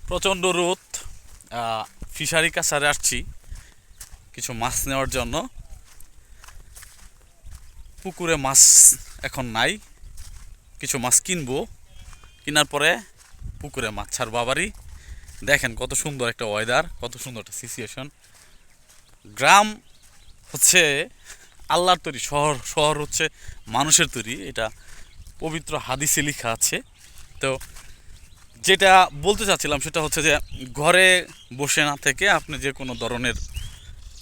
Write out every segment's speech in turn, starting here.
প্রচণ্ড রোদ। ফিশারি কাছারে আসছি কিছু মাছ নেওয়ার জন্য। পুকুরে মাছ এখন নাই, কিছু মাছ কিনবো, কেনার পরে পুকুরে মাছ ছাড়বো আবারই। দেখেন কত সুন্দর একটা ওয়েদার, কত সুন্দর একটা সিচুয়েশন। গ্রাম হচ্ছে আল্লাহর তৈরি, শহর শহর হচ্ছে মানুষের তৈরি, এটা পবিত্র হাদিসে লেখা আছে। তো যেটা বলতে চাচ্ছিলাম সেটা হচ্ছে যে ঘরে বসে না থেকে আপনি যে কোনো ধরনের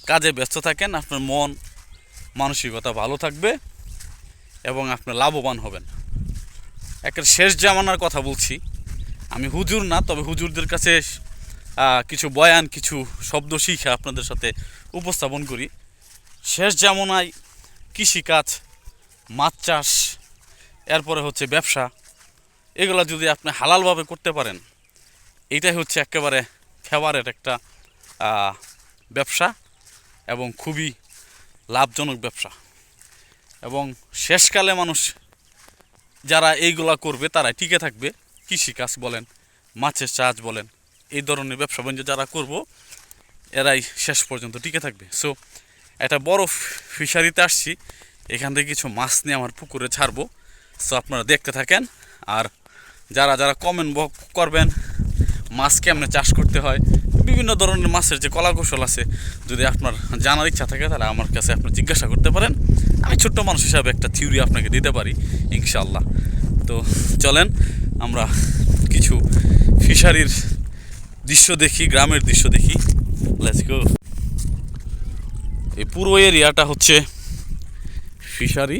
কাজে ব্যস্ত থাকেন, আপনার মন মানসিকতা ভালো থাকবে এবং আপনি লাভবান হবেন। একটা শেষ জামানার কথা বলছি, আমি হুজুর না, তবে হুজুরদের কাছে কিছু বয়ান, কিছু শব্দ শিখে আপনাদের সাথে উপস্থাপন করি। শেষ জামানায় কৃষিকাজ, মাছ চাষ, এরপরে হচ্ছে ব্যবসা, এগুলো যদি আপনি হালালভাবে করতে পারেন, এইটাই হচ্ছে একেবারে ফেভারেট একটা ব্যবসা এবং খুবই লাভজনক ব্যবসা। এবং শেষকালে মানুষ যারা এইগুলা করবে তারাই টিকে থাকবে। কৃষিকাজ বলেন, মাছের চাষ বলেন, এই ধরনের ব্যবসা বাণিজ্য যারা করব এরাই শেষ পর্যন্ত টিকে থাকবে। সো একটা বড় ফিশারিতে আসছি, এখান থেকে কিছু মাছ নিয়ে আমার পুকুরে ছাড়বো। সো আপনারা দেখতে থাকেন। আর যারা যারা কমেন্ট করবেন মাছ কেমনে চাষ করতে হয়, বিভিন্ন ধরনের মাছের যে কলা কৌশল আছে, যদি আপনার জানার ইচ্ছা থাকে তাহলে আমার কাছে আপনি জিজ্ঞাসা করতে পারেন। আমি ছোট্ট মানুষ হিসাবে একটা থিওরি আপনাকে দিতে পারি ইনশাআল্লাহ। তো চলেন আমরা কিছু ফিশারির দৃশ্য দেখি, গ্রামের দৃশ্য দেখি। Let's go. এই পুরো এরিয়াটা হচ্ছে ফিশারি,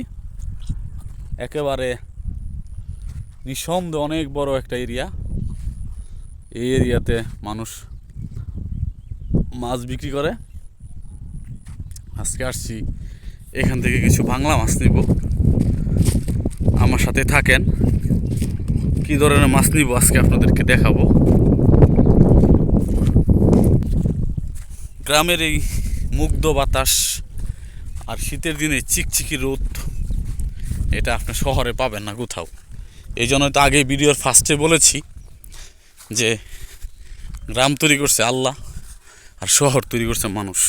একেবারে নিঃসন্দেহে অনেক বড় একটা এরিয়া। এই এরিয়াতে মানুষ মাছ বিক্রি করে। আজকে আসছি এখান থেকে কিছু বাংলা মাছ নিব, আমার সাথে থাকেন। কি ধরনের মাছ নিব আজকে আপনাদেরকে দেখাবো। গ্রামের এই মুগ্ধ বাতাস আর শীতের দিনে চিকচিকি রোদ, এটা আপনি শহরে পাবেন না কোথাও। এই জন্য তো আগে ভিডিওর ফার্স্টে বলেছি যে গ্রাম তৈরি করছে আল্লাহ আর শহর তৈরি করছে মানুষ।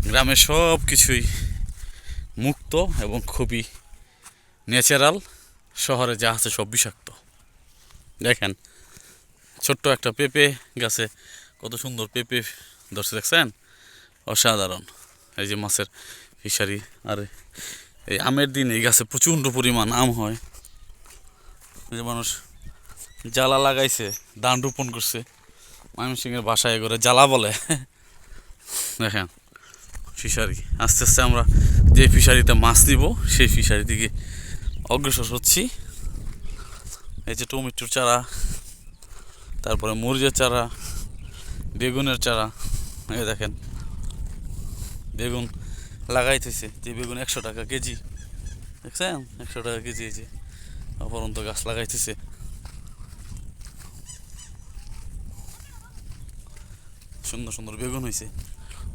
গ্রামে সব কিছুই মুক্ত এবং খুবই ন্যাচারাল, শহরে যা আছে সব বিষাক্ত। দেখেন ছোট্ট একটা পেঁপে গাছে কত সুন্দর পেঁপে ধরছে, দেখছেন? অসাধারণ। এই যে মাছের ফিশারি। আর এই আমের দিন এই গাছে প্রচণ্ড পরিমাণ আম হয়। যে মানুষ জ্বালা লাগাইছে, ধান রোপণ করছে, ময়মনসিংহের ভাষায় করে জ্বালা বলে। দেখেন ফিশারি। আস্তে আস্তে আমরা যে ফিশারিতে মাছ নিব সেই ফিশারি থেকে অগ্রসর হচ্ছি। এই যে টমেটোর চারা, তারপরে মরিচের চারা, বেগুনের চারা। এই দেখেন বেগুন লাগাইতেছে, যে বেগুন 100 টাকা কেজি, দেখছেন? 100 টাকা কেজি। এই যে অপরন্ত গাছ লাগাইতেছে। সুন্দর সুন্দর বেগুন হয়েছে,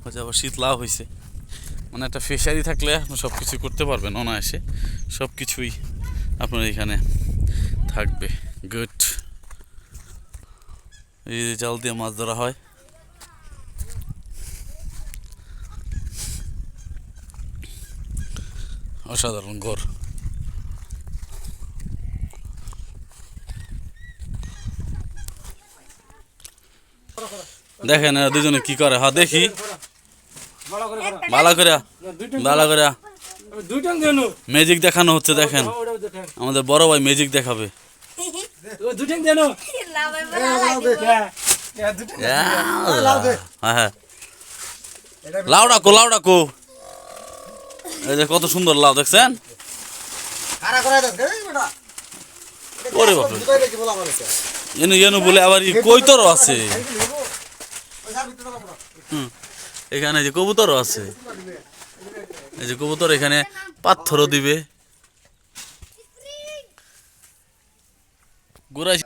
হচ্ছে আবার শীত লাউ হয়েছে। মানে একটা ফিশারি থাকলে আপনি সব কিছু করতে পারবেন অনায়াসে, সব কিছুই আপনার এখানে থাকবে। গুড। এই যে জাল দিয়ে মাছ ধরা হয়। অসাধারণ ঘর। দেখেন এরা দুজনে কি করে। হ্যাঁ দেখি, ভালো করে ভালো করে ম্যাজিক দেখানো হচ্ছে। দেখেন আমাদের বড় ভাই ম্যাজিক দেখাবে। হ্যাঁ লাউ ডাকো, লাউ ডাকো। এই যে কত সুন্দর লাউ, দেখছেন? ওরে বাপরে, এনু এনু বলে আবার কৈতরও আছে। এখানে যে কবুতরও আছে, এই যে কবুতর এখানে পাথরও দিবে। গোড়াই